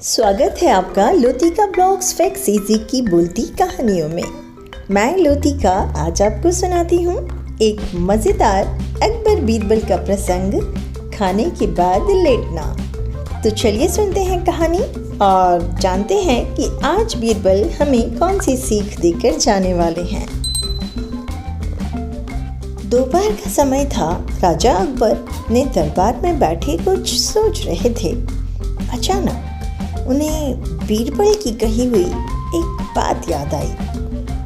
स्वागत है आपका लोतिका ब्लॉग्स फैक्ट्स इजी की बोलती कहानियों में। मैं लोतिका आज आपको सुनाती हूँ एक मज़ेदार अकबर बीरबल का प्रसंग, खाने के बाद लेटना। तो चलिए सुनते हैं कहानी और जानते हैं कि आज बीरबल हमें कौन सी सीख देकर जाने वाले हैं। दोपहर का समय था। राजा अकबर ने दरबार में बैठे कुछ सोच रहे थे। अचानक उन्हें बीरबल की कही हुई एक बात याद आई।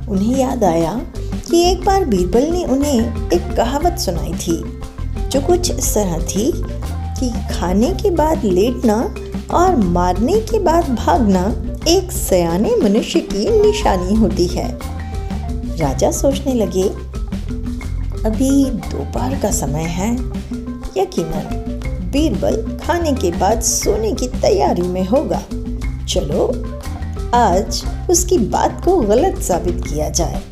उन्हें याद आया कि एक बार बीरबल ने उन्हें एक कहावत सुनाई थी जो कुछ इस तरह थी कि खाने के बाद लेटना और मारने के बाद भागना एक सयाने मनुष्य की निशानी होती है। राजा सोचने लगे, अभी दोपहर का समय है, यकीनन बीरबल खाने के बाद सोने की तैयारी में होगा। चलो आज उसकी बात को गलत साबित किया जाए।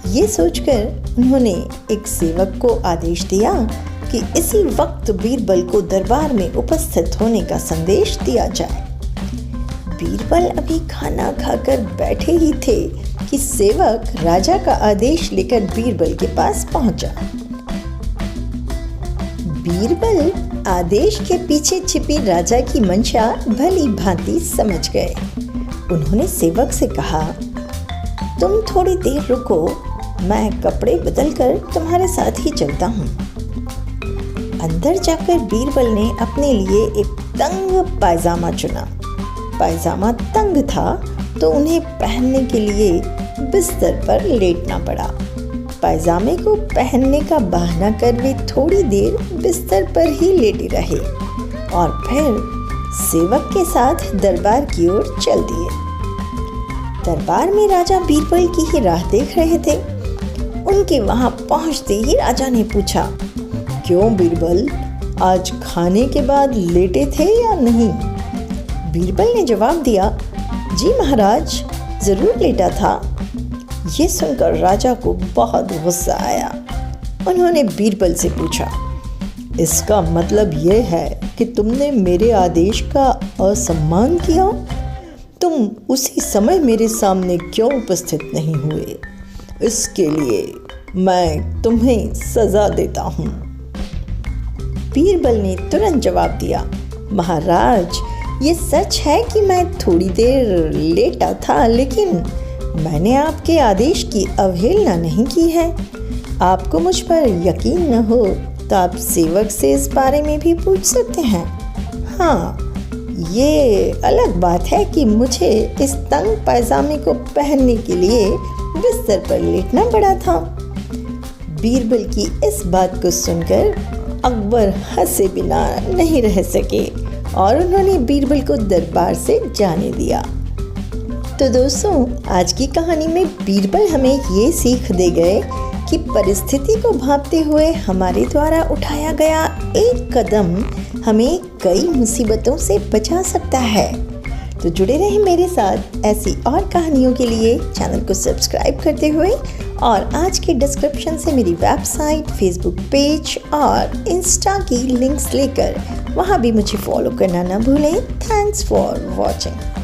ये सोचकर उन्होंने एक सेवक को आदेश दिया कि इसी वक्त बीरबल को दरबार में उपस्थित होने का संदेश दिया जाए। बीरबल अभी खाना खाकर बैठे ही थे कि सेवक राजा का आदेश लेकर बीरबल के पास पहुंचा। बीरबल आदेश के पीछे छिपी राजा की मंशा भली भांति समझ गए। उन्होंने सेवक से कहा, तुम थोड़ी देर रुको, मैं कपड़े बदलकर तुम्हारे साथ ही चलता हूँ। अंदर जाकर बीरबल ने अपने लिए एक तंग पायजामा चुना। पायजामा तंग था तो उन्हें पहनने के लिए बिस्तर पर लेटना पड़ा। पायजामे को पहनने का बहाना कर वे थोड़ी देर बिस्तर पर ही लेटे रहे और फिर सेवक के साथ दरबार की ओर चल दिए। दरबार में राजा बीरबल की ही राह देख रहे थे। उनके वहां पहुंचते ही राजा ने पूछा, क्यों बीरबल, आज खाने के बाद लेटे थे या नहीं? बीरबल ने जवाब दिया, जी महाराज, जरूर लेटा था। ये सुनकर राजा को बहुत गुस्सा आया। उन्होंने बीरबल से पूछा, इसका मतलब यह है कि तुमने मेरे आदेश का असम्मान किया? तुम उसी समय मेरे सामने क्यों उपस्थित नहीं हुए? इसके लिए मैं तुम्हें सजा देता हूँ। बीरबल ने तुरंत जवाब दिया, महाराज, ये सच है कि मैं थोड़ी देर लेटा था, लेकिन मैंने आपके आदेश की अवहेलना नहीं की है। आपको मुझ पर यकीन न हो तो आप सेवक से इस बारे में भी पूछ सकते हैं। हाँ, ये अलग बात है कि मुझे इस तंग पायजामे को पहनने के लिए बिस्तर पर लेटना पड़ा था। बीरबल की इस बात को सुनकर अकबर हंसे बिना नहीं रह सके और उन्होंने बीरबल को दरबार से जाने दिया। तो दोस्तों, आज की कहानी में बीरबल हमें ये सीख दे गए कि परिस्थिति को भांपते हुए हमारे द्वारा उठाया गया एक कदम हमें कई मुसीबतों से बचा सकता है। तो जुड़े रहें मेरे साथ ऐसी और कहानियों के लिए। चैनल को सब्सक्राइब करते हुए और आज के डिस्क्रिप्शन से मेरी वेबसाइट, फेसबुक पेज और इंस्टा की लिंक्स लेकर वहाँ भी मुझे फॉलो करना ना भूलें। Thanks for watching.